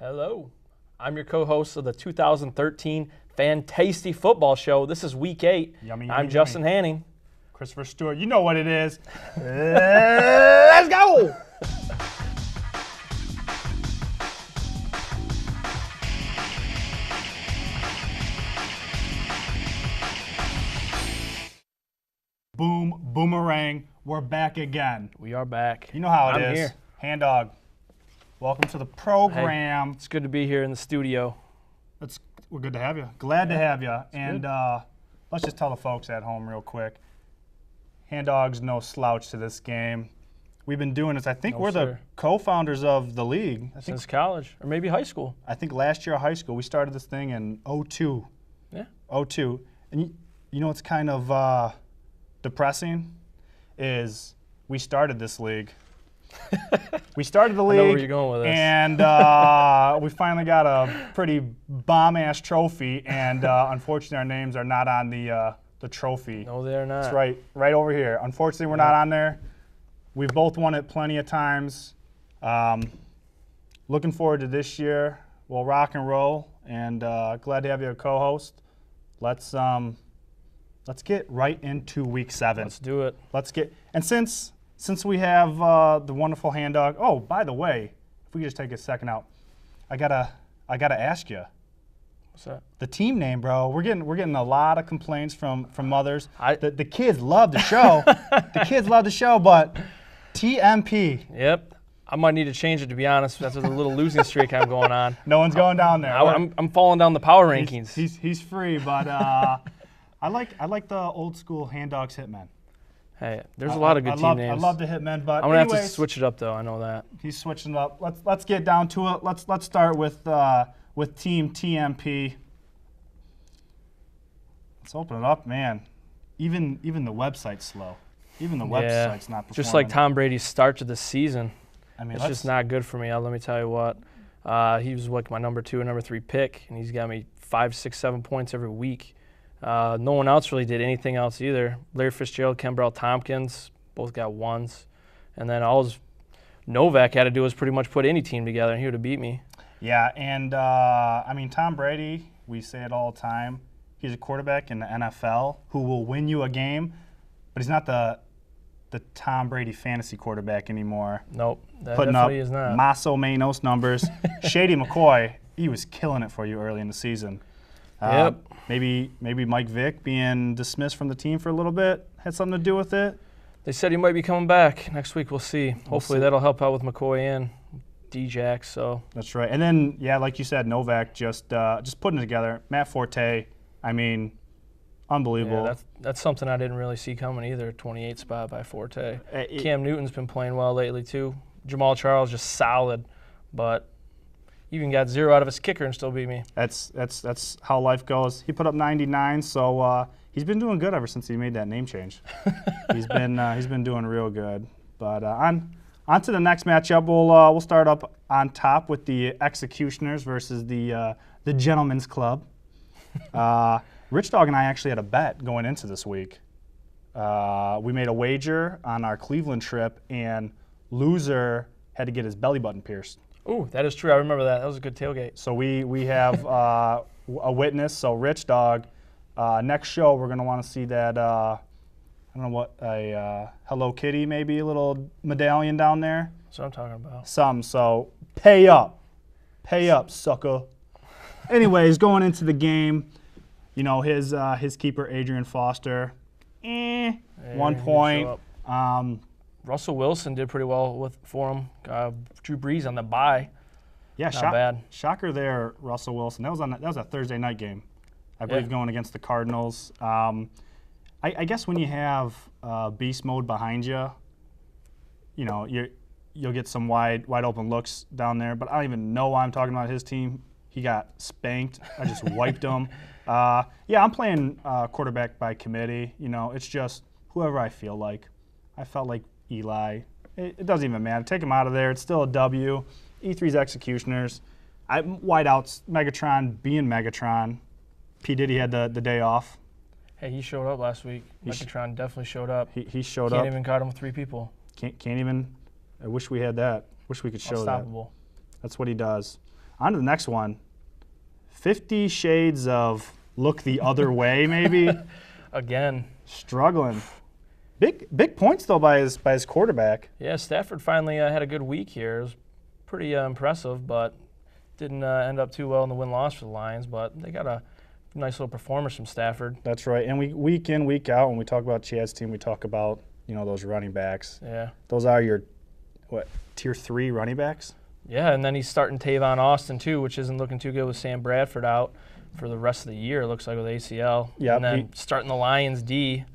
Hello. I'm your co-host of the 2013 Fantasty Football Show. This is Week 8. Yummy, I'm yummy, Justin yummy. Hanning. Christopher Stewart, you know what it is. Let's go! Boom, boomerang, we're back again. We are back. You know how it I'm is. here. Hand Dog, welcome to the program. It's good to be here in the studio. We're good to have you. Glad to have you. And let's just tell the folks at home real quick. Hand Dog's no slouch to this game. We've been doing this. I think we're the co-founders of the league. Since college, or maybe high school. I think last year of high school. We started this thing in 2002. Yeah. 2002. And you know what's kind of depressing is we started this league. We started the league. I know where you're going with this. And we finally got a pretty bomb-ass trophy. And unfortunately, our names are not on the trophy. No, they're not. It's right over here. Unfortunately, we're not on there. We've both won it plenty of times. Looking forward to this year. We'll rock and roll, and glad to have you a co-host. Let's get right into Week 7. Let's do it. And since we have the wonderful Hand Dog. Oh, by the way, if we could just take a second out, I gotta ask you. What's that? The team name, bro. We're getting a lot of complaints from mothers. The kids love the show. The kids love the show, but TMP. Yep. I might need to change it, to be honest. That's a little losing streak I'm going on. No one's going down there. I'm falling down the power rankings. He's free, but I like the old school Hand Dogs Hitmen. Hey, there's a lot of good team names. I love the Hitmen, but I'm gonna have to switch it up though. I know that. He's switching it up. Let's get down to it. Let's start with Team TMP. Let's open it up, man. Even the website's slow. Even the website's not performing. Just like Tom Brady's start to the season. I mean, it's just not good for me. Let me tell you what. He was like my number 2 and number 3 pick, and he's got me 5, 6, 7 points every week. No one else really did anything else either. Larry Fitzgerald, Kembrell Tompkins, both got 1s. And then all Novak had to do was pretty much put any team together, and he would have beat me. Yeah, and I mean, Tom Brady, we say it all the time, he's a quarterback in the NFL who will win you a game, but he's not the Tom Brady fantasy quarterback anymore. Nope, that putting definitely up is not. Maso Manos numbers. Shady McCoy, he was killing it for you early in the season. Yep. Maybe Mike Vick being dismissed from the team for a little bit had something to do with it. They said he might be coming back next week. We'll see. Hopefully that'll help out with McCoy and D-Jax. So that's right. And then, yeah, like you said, Novak just putting it together. Matt Forte, I mean, unbelievable. Yeah, that's something I didn't really see coming either. 28 spot by Forte. Cam Newton's been playing well lately too. Jamal Charles just solid, but even got 0 out of his kicker and still beat me. That's how life goes. He put up 99, so he's been doing good ever since he made that name change. he's been doing real good. But on to the next matchup. We'll start up on top with the Executioners versus the Gentlemen's Club. Rich Dog and I actually had a bet going into this week. We made a wager on our Cleveland trip, and loser had to get his belly button pierced. Ooh, that is true. I remember that. That was a good tailgate. So we have a witness. So Rich Dog, next show we're gonna want to see that. I don't know what a Hello Kitty, maybe a little medallion down there. That's what I'm talking about. So pay up, sucker. Anyways, going into the game, you know his keeper Adrian Foster, 1 point. Russell Wilson did pretty well for him. Drew Brees on the bye. Yeah, not bad. Shocker there, Russell Wilson. That was a Thursday night game, I believe, going against the Cardinals. I guess when you have beast mode behind you, you know you'll get some wide open looks down there. But I don't even know why I'm talking about his team. He got spanked. I just wiped him. Yeah, I'm playing quarterback by committee. You know, it's just whoever I feel like. I felt like Eli. It doesn't even matter. Take him out of there. It's still a W. E3's Executioners. Wideouts, Megatron being Megatron. P. Diddy had the day off. Hey, he showed up last week. Megatron definitely showed up. He showed up. Can't even guard him with 3 people. Can't even. I wish we had that. Wish we could show Unstoppable. that. That's what he does. On to the next one. 50 Shades of look the other way, maybe. Again. Struggling. Big points, though, by his quarterback. Yeah, Stafford finally had a good week here. It was pretty impressive, but didn't end up too well in the win-loss for the Lions. But they got a nice little performance from Stafford. That's right. And week in, week out, when we talk about Chad's team, we talk about, those running backs. Yeah. Those are your, tier 3 running backs? Yeah, and then he's starting Tavon Austin, too, which isn't looking too good with Sam Bradford out for the rest of the year, it looks like, with ACL. Yeah. And then starting the Lions D,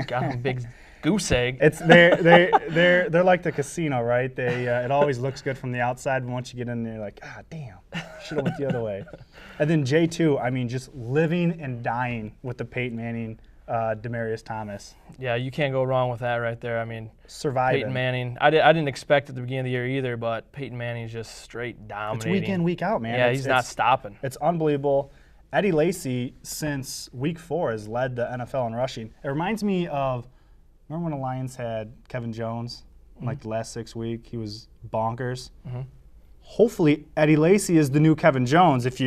got him a big goose egg. They're like the casino, right? It always looks good from the outside, but once you get in there, you're like, damn, should have went the other way. And then J2, just living and dying with the Peyton Manning, Demaryius Thomas. Yeah, you can't go wrong with that right there. Surviving. Peyton Manning, I didn't expect at the beginning of the year either, but Peyton Manning's just straight dominating. It's week in, week out, man. Yeah, he's not stopping. It's unbelievable. Eddie Lacy, since week 4, has led the NFL in rushing. It reminds me of, remember when the Lions had Kevin Jones in the last 6 weeks? He was bonkers. Mm-hmm. Hopefully, Eddie Lacy is the new Kevin Jones if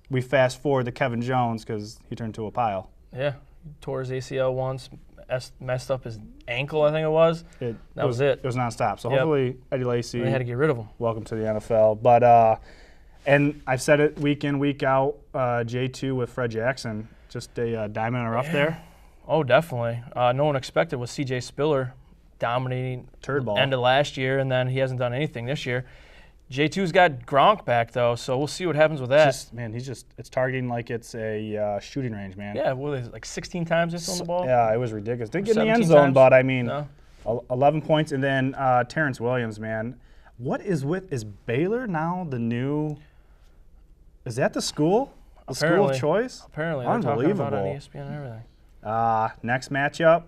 we fast forward to Kevin Jones because he turned to a pile. Yeah, he tore his ACL once, messed up his ankle, I think it was. That was it. It was nonstop. So hopefully, Eddie Lacy. They had to get rid of him. Welcome to the NFL. But and I've said it week in, week out. J2 with Fred Jackson, just a diamond in the rough there. Oh, definitely. No one expected was C.J. Spiller dominating turd ball end of last year, and then he hasn't done anything this year. J2's got Gronk back though, so we'll see what happens with that. It's targeting like it's a shooting range, man. Yeah, what is it, like 16 times he's thrown the ball? Yeah, it was ridiculous. Didn't get in the end zone, but 11 points, and then Terrence Williams, man. What is Baylor now the new? Is that the school? School of choice? Apparently, unbelievable. They're talking about it on ESPN and everything. Next matchup.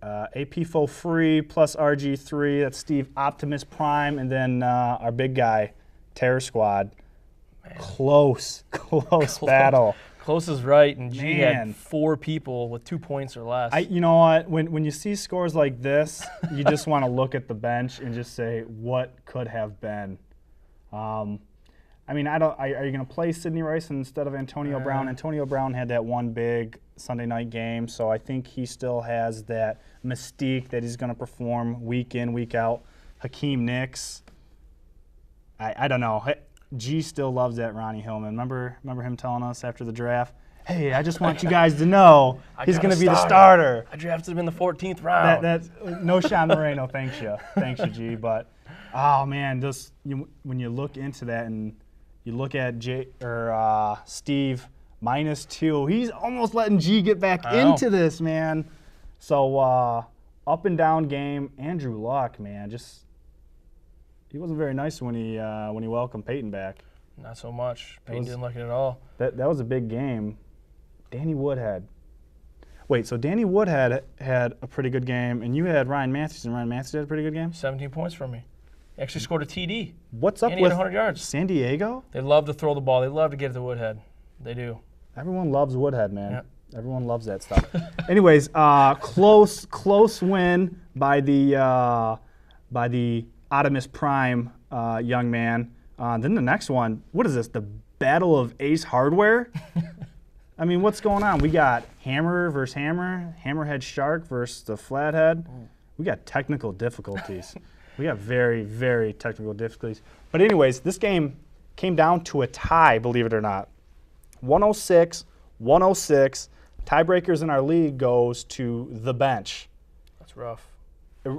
AP Fo Free plus RG3. That's Steve Optimus Prime, and then our big guy, Terror Squad. Man. Close battle. Close is right, and G had 4 people with 2 points or less. You know what? When you see scores like this, you just want to look at the bench and just say, what could have been? Are you going to play Sidney Rice instead of Antonio Brown? Antonio Brown had that one big Sunday night game, so I think he still has that mystique that he's going to perform week in, week out. Hakeem Nicks, I don't know. G still loves that Ronnie Hillman. Remember him telling us after the draft, hey, I just want you guys to know he's going to be the starter. I drafted him in the 14th round. That's no Sean Moreno, thanks you, G. But, oh, man, when you look into that and you look at Steve -2. He's almost letting G get back into this, man. So up and down game. Andrew Luck, man, he wasn't very nice when he welcomed Peyton back. Not so much. Peyton didn't like it at all. That was a big game. Danny Woodhead. Wait, so Danny Woodhead had a pretty good game, and you had Ryan Matthews, and Ryan Matthews had a pretty good game? 17 points from me. He actually scored a TD. What's up with 100 yards. San Diego? They love to throw the ball. They love to get it to Woodhead. They do. Everyone loves Woodhead, man. Yep. Everyone loves that stuff. Anyways, close win by the Optimus Prime young man. Then the next one, what is this? The Battle of Ace Hardware? What's going on? We got Hammer versus Hammer, Hammerhead Shark versus the Flathead. We got technical difficulties. We got very, very technical difficulties. But anyways, this game came down to a tie, believe it or not. 106. Tiebreakers in our league goes to the bench. That's rough.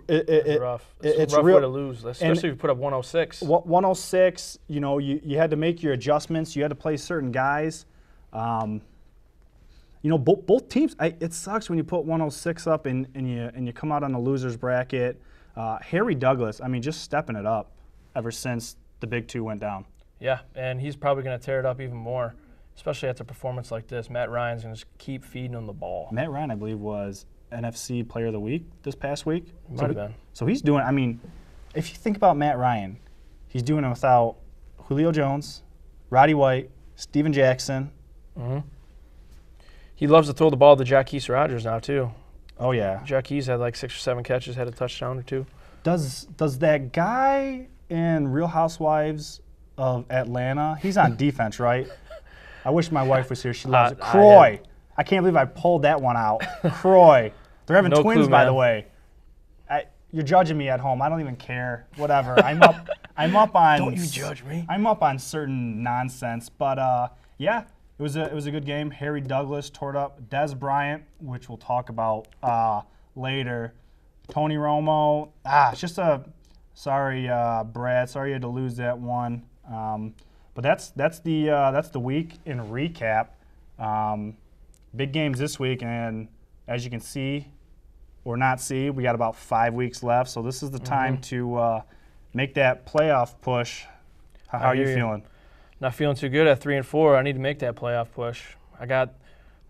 It's rough. It's a rough real, way to lose, especially if you put up 106. 106, you had to make your adjustments. You had to play certain guys. Both teams, it sucks when you put 106 up and you come out on the loser's bracket. Harry Douglas, just stepping it up ever since the Big Two went down. Yeah, and he's probably going to tear it up even more, especially after a performance like this. Matt Ryan's going to keep feeding him the ball. Matt Ryan, I believe, was NFC Player of the Week this past week. Might have been. So he's doing, if you think about Matt Ryan, he's doing it without Julio Jones, Roddy White, Steven Jackson. Mm-hmm. He loves to throw the ball to Jacquizz Rodgers now, too. Oh, yeah. Jacquizz had like 6 or 7 catches, had a touchdown or 2. Does that guy in Real Housewives of Atlanta. He's on defense, right? I wish my wife was here. She loves it. Croy. I can't believe I pulled that one out. Croy. They're having No twins, clue, by man. the way. You're judging me at home. I don't even care. Whatever. I'm up on. Don't you judge me. I'm up on certain nonsense, but yeah, it was a good game. Harry Douglas tore it up. Des Bryant, which we'll talk about later. Tony Romo. It's just a sorry, Brad. Sorry you had to lose that one. But that's the week in recap. Big games this week, and as you can see, or not see, we got about 5 weeks left. So this is the time to make that playoff push. How are you feeling? Not feeling too good at 3-4. I need to make that playoff push. I got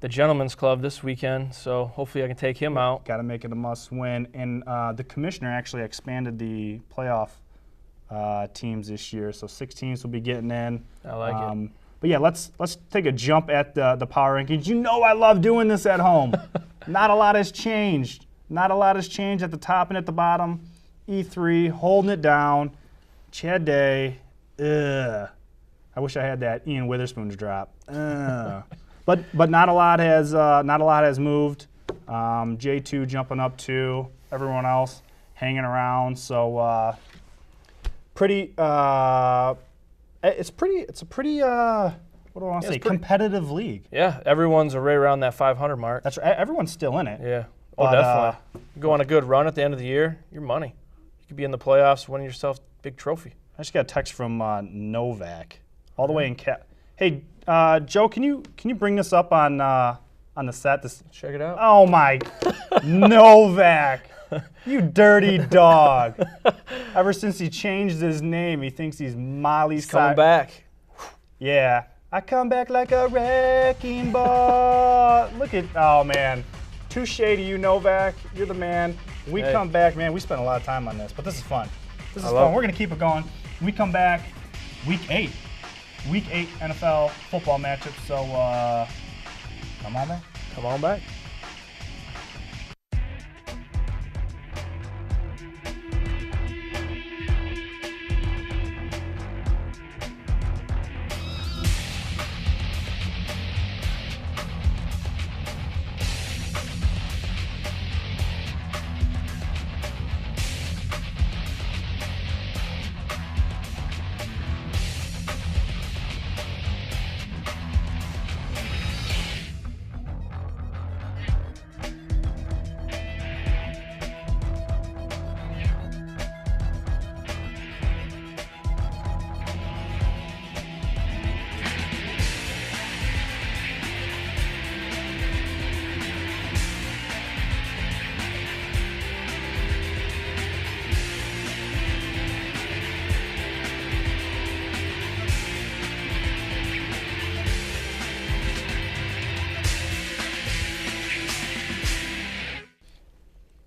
the Gentlemen's Club this weekend, so hopefully I can take him out. Got to make it a must-win. And the commissioner actually expanded the playoff teams this year, so 6 teams will be getting in. I like it. But yeah, let's take a jump at the power rankings. You know I love doing this at home. Not a lot has changed. Not a lot has changed at the top and at the bottom. E3 holding it down. Chad Day. I wish I had that Ian Witherspoon's drop. But not a lot has moved. J2 jumping up 2. Everyone else hanging around. So pretty. It's a pretty. What do I want to say? Competitive league. Yeah, everyone's right around that 500 mark. That's right. Everyone's still in it. Yeah. Oh, But, definitely. You go on a good run at the end of the year, you're money. You could be in the playoffs, winning yourself a big trophy. I just got a text from Novak, all the way in Cat. Hey, Joe, can you bring this up on the set? Check it out. Oh my, Novak, you dirty dog! Ever since he changed his name, he thinks he's Molly's Coming back. Yeah, I come back like a wrecking ball. Look at, oh man, touche to you, Novak. You're the man. We come back, man. We spent a lot of time on this, but this is fun. This is fun. We're gonna keep it going. We come back, week 8 NFL football matchup. So come on back. Come on back.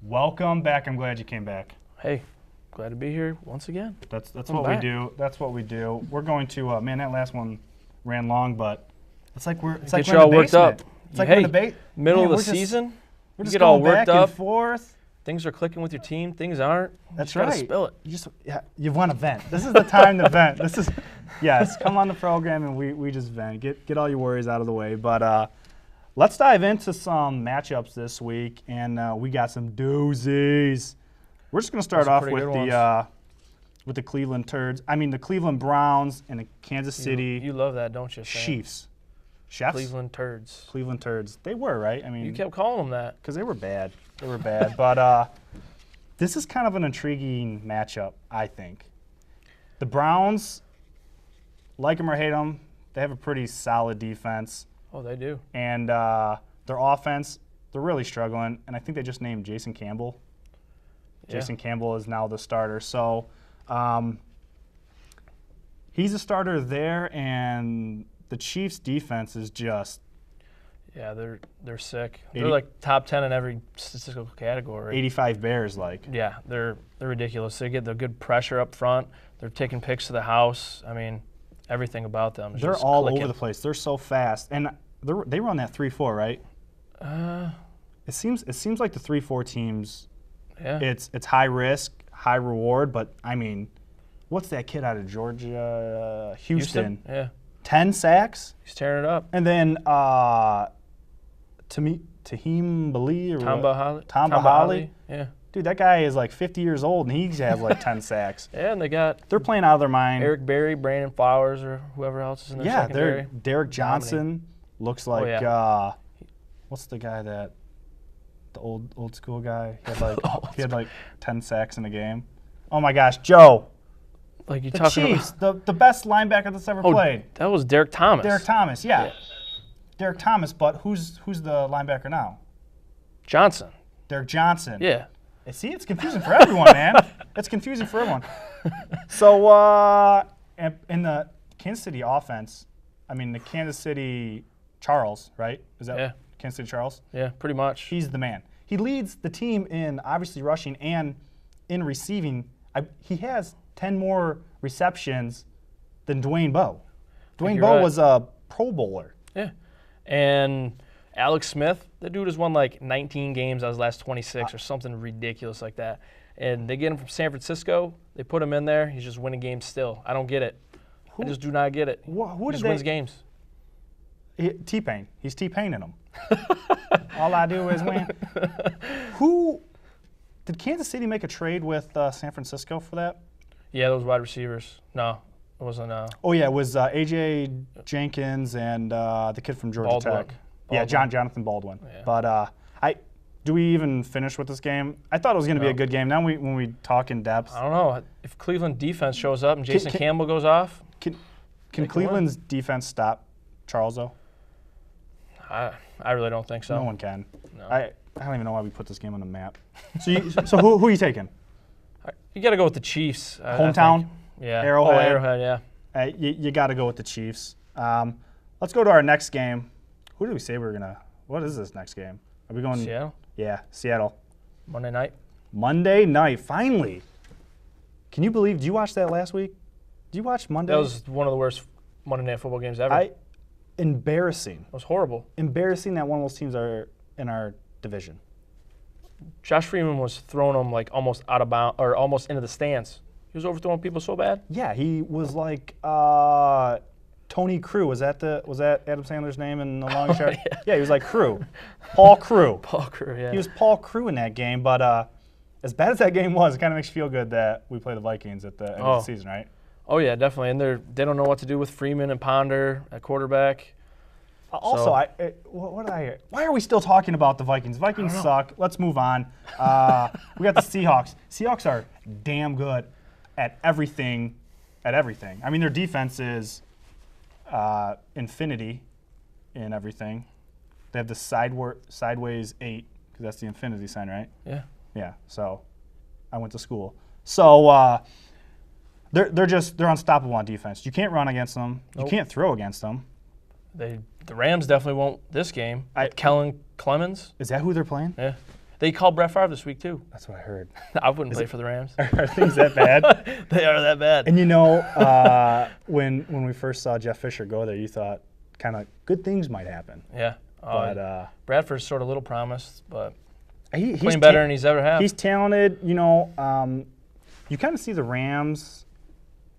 Welcome back. I'm glad you came back. Hey, glad to be here once again. That's what we do. That's what we do. We're going to man, that last one ran long, but it's like we're Get you all worked up. It's like Hey, we're in the middle of the season, We're you just get all going worked back up. and forth. Things are clicking with your team. Things aren't. That's you just right. gotta spill it. You want to vent. This is the time to vent. This is yes. Come on the program and we just vent. Get all your worries out of the way. But let's dive into some matchups this week, and we got some doozies. We're just gonna start off with the Cleveland Turds. I mean the Cleveland Browns and the Kansas City You love that, don't you, Sam? Chiefs. Chefs? Cleveland Turds. Cleveland Turds. They were, right? I mean, You kept calling them that. because they were bad. They were bad. But this is kind of an intriguing matchup, I think. The Browns, like them or hate them, they have a pretty solid defense. Oh, they do. And their offense, they're really struggling. And I think they just named Jason Campbell. Yeah. Jason Campbell is now the starter. So he's a starter there, and the Chiefs' defense is just Yeah, they're sick. They're like top 10 in every statistical category. 85 Bears like. Yeah, they're ridiculous. They get the good pressure up front. They're taking picks to the house. I mean, everything about them is They're just all clicking. over the place. They're so fast, and they run that 3-4, right? It seems like the 3-4 teams. Yeah. It's high risk, high reward, but I mean, what's that kid out of Georgia? Houston. Yeah. 10 sacks. He's tearing it up. And then Tahim Bali or Tom Bahali. Yeah. Dude, that guy is like 50 years old, and he has like 10 sacks. Yeah, and they got They're playing out of their mind. Eric Berry, Brandon Flowers, or whoever else is in their secondary. Derek Johnson looks like what's the guy the old school guy? He had like 10 sacks in a game. Oh my gosh, Joe. Like you The talking Chiefs, the best linebacker that's ever played. That was Derek Thomas. Derek Thomas, yeah. Derek Thomas, but who's the linebacker now? Johnson. Derek Johnson. Yeah. See, it's confusing for everyone, man. It's confusing for everyone. So, in the Kansas City offense, I mean, the Kansas City Charles, right? Is that Kansas City Charles? Yeah, pretty much. He's the man. He leads the team in obviously rushing and in receiving. He has 10 more receptions than Dwayne Bowe. Dwayne Bowe was a Pro Bowler. Yeah. And Alex Smith, the dude has won like 19 games out of his last 26 or something ridiculous like that. And they get him from San Francisco. They put him in there. He's just winning games still. I don't get it. I just do not get it. Who he just wins games. T-Pain. He's T-Paining them. All I do is win. Did Kansas City make a trade with San Francisco for that? Yeah, those wide receivers. No, it wasn't. Oh, yeah, it was A.J. Jenkins and the kid from Georgia Tech. Yeah, Jonathan Baldwin. Yeah. But do we even finish with this game? I thought it was going to be a good game. Now when we talk in depth. I don't know. If Cleveland defense shows up and Jason Campbell goes off. Can Cleveland's defense stop Charles, though? I really don't think so. No one can. No. I don't even know why we put this game on the map. So who are you taking? You got to go with the Chiefs. Hometown? Yeah. Arrowhead? Oh, Arrowhead, yeah. You got to go with the Chiefs. Let's go to our next game. Who did we say we were going to – what is this next game? Are we going – Seattle? Yeah, Seattle. Monday night? Monday night, finally. Can you believe – did you watch that last week? Did you watch Monday? That was one of the worst Monday Night Football games ever. Embarrassing. It was horrible. Embarrassing that one of those teams are in our division. Josh Freeman was throwing them like almost out of bounds or almost into the stands. He was overthrowing people so bad. Yeah, he was like Tony Crew. Was that Adam Sandler's name in The Longest Yard? Yeah, he was like Crew. Paul Crew. Paul Crew, yeah. He was Paul Crew in that game, but as bad as that game was, it kind of makes you feel good that we play the Vikings at the end of the season, right? Oh, yeah, definitely. And they don't know what to do with Freeman and Ponder at quarterback. Also, what did I hear? Why are we still talking about the Vikings? Vikings suck. Let's move on. We got the Seahawks. Seahawks are damn good at everything. I mean, their defense is infinity in everything. They have the sideways 8 because that's the infinity sign, right? Yeah. Yeah. So I went to school. So they're unstoppable on defense. You can't run against them. Nope. You can't throw against them. The Rams definitely won't this game. Kellen Clemens. Is that who they're playing? Yeah. They called Brett Favre this week, too. That's what I heard. I wouldn't play for the Rams. Are things that bad? They are that bad. And you know, when we first saw Jeff Fisher go there, you thought kind of good things might happen. Yeah. But Bradford's sort of little promised, but he's playing better than he's ever had. He's talented. You know, you kind of see the Rams,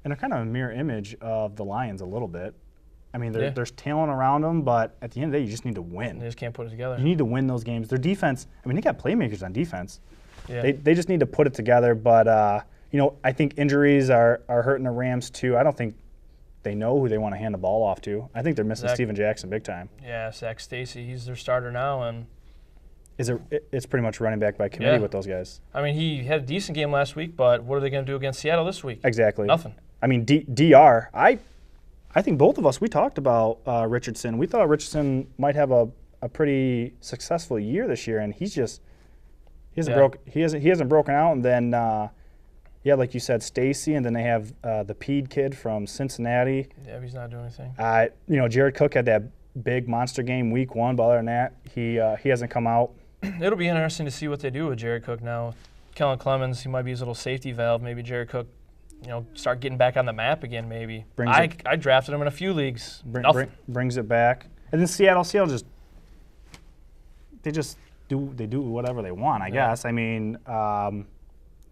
and they're kind of a mirror image of the Lions a little bit. I mean, there's talent around them, but at the end of the day, you just need to win. They just can't put it together. You need to win those games. Their defense, I mean, they got playmakers on defense. Yeah. They just need to put it together. But, you know, I think injuries are hurting the Rams, too. I don't think they know who they want to hand the ball off to. I think they're missing Steven Jackson big time. Yeah, Zach Stacy, he's their starter now. And it's pretty much running back by committee with those guys. I mean, he had a decent game last week, but what are they going to do against Seattle this week? Exactly. Nothing. I mean, DR, I think both of us, we talked about Richardson. We thought Richardson might have a pretty successful year this year, and he hasn't broken out. And then, like you said, Stacy, and then they have the Pede kid from Cincinnati. Yeah, he's not doing anything. You know, Jared Cook had that big monster game week 1, but other than that, he hasn't come out. It'll be interesting to see what they do with Jared Cook now. Kellen Clemens, he might be his little safety valve. Maybe Jared Cook, you know, start getting back on the map again. Maybe I drafted him in a few leagues. Brings it back, and then Seattle just do whatever they want. I guess. I mean,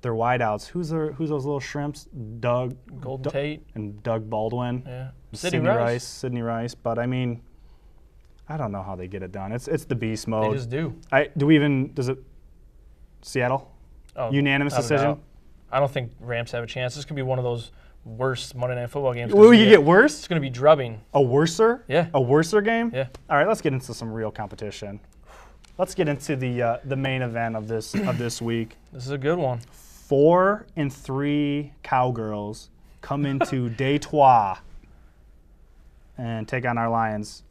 their wideouts. Who's those little shrimps? Golden Tate. And Doug Baldwin. Yeah. Sidney Rice. But, I mean, I don't know how they get it done. It's the beast mode. They just do. Does it Seattle? Oh, unanimous decision? I don't think Rams have a chance. This could be one of those worst Monday Night Football games. Will you get worse? It's going to be drubbing. A worser? Yeah. A worser game? Yeah. All right, let's get into some real competition. Let's get into the main event of this week. This is a good one. 4-3 Cowgirls come into Day Trois and take on our Lions.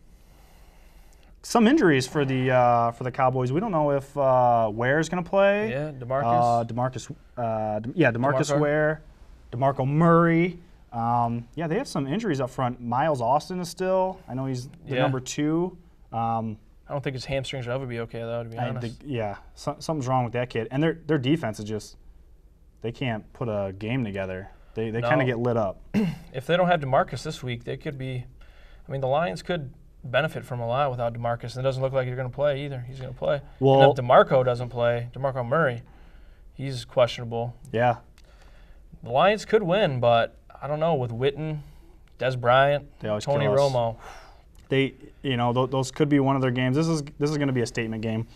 Some injuries for the Cowboys. We don't know if Ware's going to play. Yeah, DeMarcus. DeMarcus Ware, DeMarco Murray. They have some injuries up front. Miles Austin is still. I know he's the number 2. I don't think his hamstrings will ever be okay, though, to be honest. Something's wrong with that kid. And their defense is just, they can't put a game together. They kind of get lit up. If they don't have DeMarcus this week, they could be, the Lions could benefit from a lot without DeMarcus. And it doesn't look like he's going to play either. He's going to play. Well, and if DeMarco doesn't play, DeMarco Murray, he's questionable. Yeah. The Lions could win, but I don't know, with Witten, Des Bryant, Tony Romo. Those could be one of their games. This is going to be a statement game.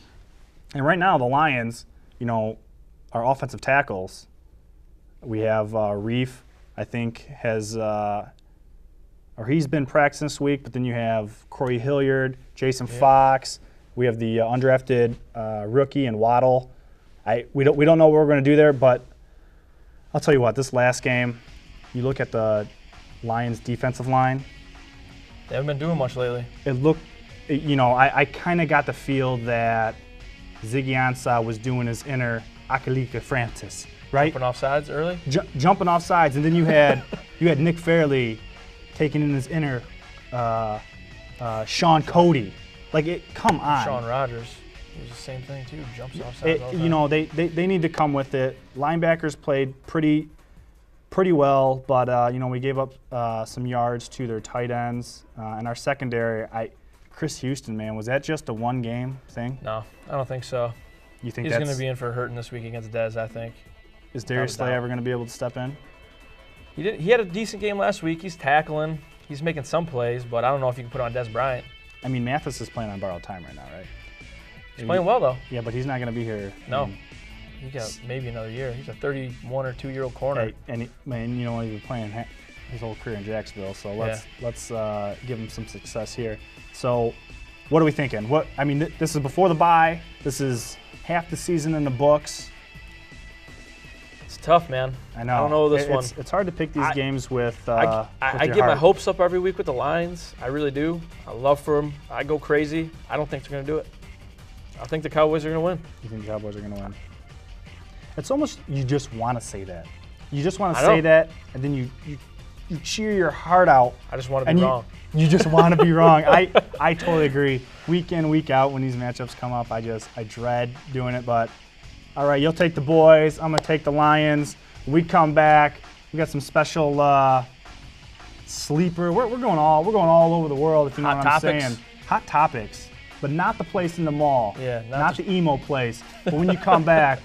And right now, the Lions, our offensive tackles, we have Reef, I think, he's been practicing this week, but then you have Corey Hilliard, Jason Fox. We have the undrafted rookie and Waddle. We don't know what we're going to do there, but I'll tell you what, this last game, you look at the Lions' defensive line. They haven't been doing much lately. It looked, I kind of got the feel that Ziggy Ansah was doing his inner Akalika Francis, right? Jumping off sides early? Jumping off sides, and then you had Nick Fairley taking in his inner Sean Cody. Come on. Sean Rogers. He's the same thing, too. Jumps off sides all the time. They need to come with it. Linebackers played pretty well, but, we gave up some yards to their tight ends. And our secondary, Chris Houston, man, was that just a one-game thing? No, I don't think so. You think he's going to be in for hurting this week against Dez, I think. Is Darius Slay ever going to be able to step in? He had a decent game last week. He's tackling. He's making some plays, but I don't know if you can put on Des Bryant. Mathis is playing on borrowed time right now, right? He's playing well, though. Yeah, but he's not going to be here. No. He got maybe another year. He's a 31 or 2-year-old corner. And he's been playing his whole career in Jacksonville, so let's give him some success here. So what are we thinking? This is before the bye. This is half the season in the books. It's tough, man. I know. I don't know this one. It's hard to pick these games with I get my hopes up every week with the Lions. I really do. I love for them. I go crazy. I don't think they're going to do it. I think the Cowboys are going to win. You think the Cowboys are going to win? It's almost you just want to say that. You just want to say that, and then you cheer your heart out. I just want to be wrong. You just want to be wrong. I totally agree. Week in, week out, when these matchups come up, I dread doing it. But all right, you'll take the boys. I'm gonna take the Lions. We come back. We got some special sleeper. We're going all over the world. If you know what I'm saying. Hot topics, but not the place in the mall. Yeah, not the emo place. But when you come back,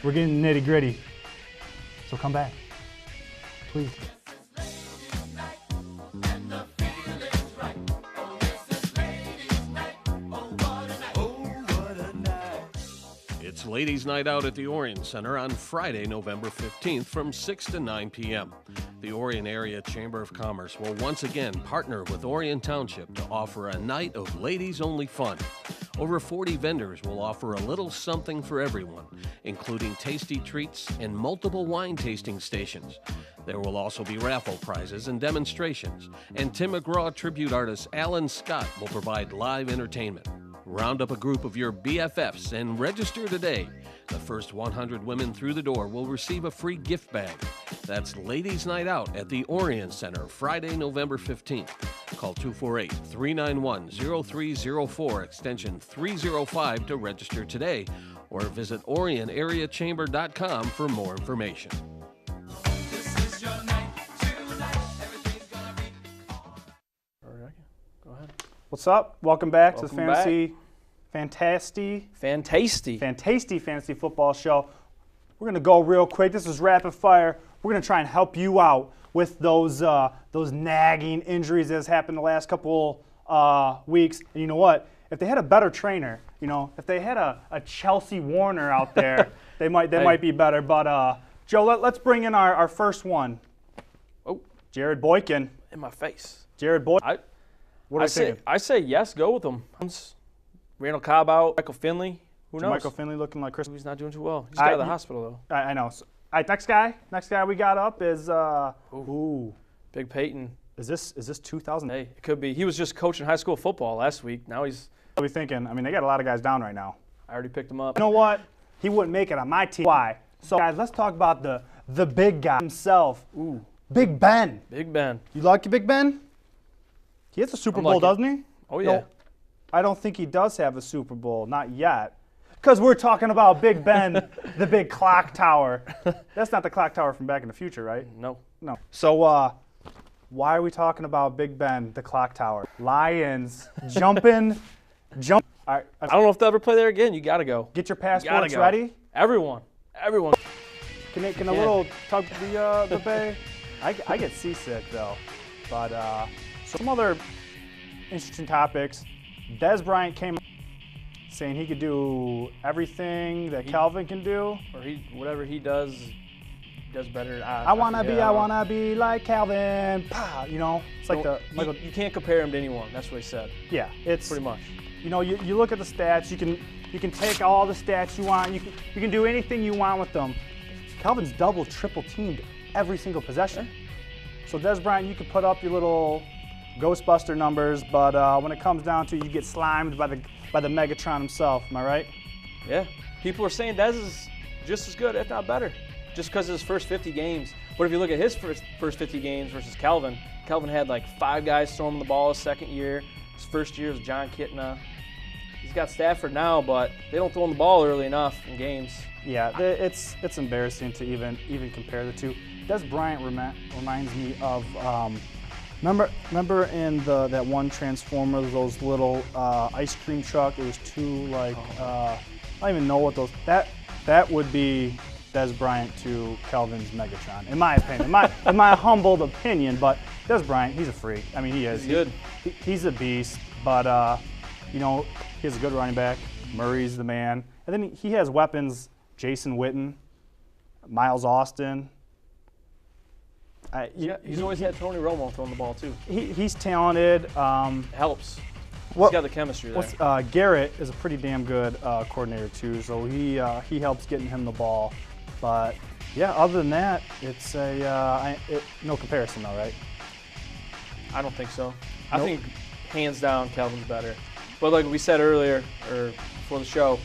we're getting nitty gritty. So come back, please. It's Ladies' Night Out at the Orion Center on Friday, November 15th from 6 to 9 p.m. The Orion Area Chamber of Commerce will once again partner with Orion Township to offer a night of ladies-only fun. Over 40 vendors will offer a little something for everyone, including tasty treats and multiple wine tasting stations. There will also be raffle prizes and demonstrations, and Tim McGraw tribute artist Alan Scott will provide live entertainment. Round up a group of your BFFs and register today. The first 100 women through the door will receive a free gift bag. That's Ladies' Night Out at the Orion Center, Friday, November 15th. Call 248-391-0304, extension 305 to register today, or visit orionareachamber.com for more information. Go ahead. What's up? Welcome back to the Fantasty Fantasty Fantasy Football Show. we're going to go real quick. This is rapid fire. We're going to try and help you out with those nagging injuries that has happened the last couple weeks. And you know what? If they had a better trainer, if they had a Chelsea Warner out there, they might be better. But Joe, let's bring in our first one. Oh, Jared Boykin. in my face. Jared Boykin. What are you thinking? I say yes, go with him. Randall Cobb out, Michael Finley. Who knows? Michael Finley looking like Chris. He's not doing too well. He's got out of the hospital, though. I know. So, next guy we got up is Big Peyton. Is this 2000? Hey, it could be. He was just coaching high school football last week. Now he's. What are we thinking? I mean, they got a lot of guys down right now. I already picked him up. You know what? He wouldn't make it on my team. Why? So, guys, let's talk about the big guy himself. Ooh. Big Ben. Big Ben. You like Big Ben? He has a Super Bowl, doesn't he? Oh, yeah. No, I don't think he does have a Super Bowl. Not yet. Because we're talking about Big Ben, the big clock tower. That's not the clock tower from Back in the Future, right? No. So why are we talking about Big Ben, the clock tower? Lions jumping. All right, I don't know if they'll ever play there again. You got to go. get your passports ready. Everyone. Can a little tug the bay? I get seasick though. But some other interesting topics. Des Bryant came saying he could do everything that Calvin can do. Or whatever he does better. I wanna be like Calvin. Pow, it's like you can't compare him to anyone. That's what he said. Yeah, it's Pretty much. You look at the stats. You can take all the stats you want. You can do anything you want with them. Calvin's double, triple teamed every single possession. So Des Bryant, you could put up your little Ghostbuster numbers, but when it comes down to it, you get slimed by the Megatron himself. Am I right? Yeah. People are saying Des is just as good, if not better, just because of his first 50 games. But if you look at his first 50 games versus Calvin had like 5 guys throwing him the ball his second year. His first year was John Kitna. He's got Stafford now, but they don't throw him the ball early enough in games. Yeah, it's embarrassing to even compare the two. Des Bryant reminds me of remember in that one Transformer, those little ice cream truck. It was two I don't even know what those that would be Des Bryant to Calvin's Megatron, in my opinion, in my humbled opinion. But Des Bryant, he's a freak. I mean, he is. He's good. He's a beast. But he has a good running back. Murray's the man, and then he has weapons. Jason Witten, Miles Austin. He's always had Tony Romo throwing the ball too. He's talented. Helps. He's got the chemistry there. Garrett is a pretty damn good coordinator too, so he helps getting him the ball. But yeah, other than that, it's no comparison though, right? I don't think so. Nope. I think hands down Calvin's better. But like we said earlier, or before the show,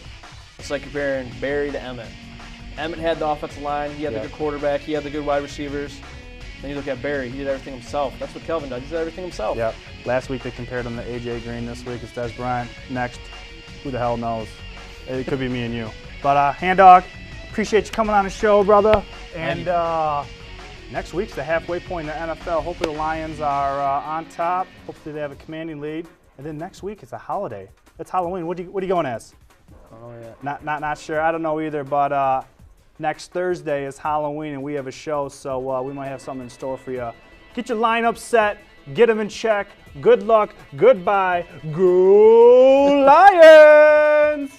it's like comparing Barry to Emmett. Emmett had the offensive line, he had the good quarterback, he had the good wide receivers. Then you look at Barry, he did everything himself. That's what Calvin does, he did everything himself. Yeah. Last week they compared him to A.J. Green, this week it's Des Bryant. Next, who the hell knows? It could be me and you. But Hand Dog, appreciate you coming on the show, brother. And next week's the halfway point in the NFL. Hopefully the Lions are on top. Hopefully they have a commanding lead. And then next week it's a holiday. It's Halloween. What are you going as? Oh yeah. Not sure. I don't know either. But next Thursday is Halloween and we have a show, so we might have something in store for you. Get your lineup set. Get them in check. Good luck. Goodbye. Go Lions!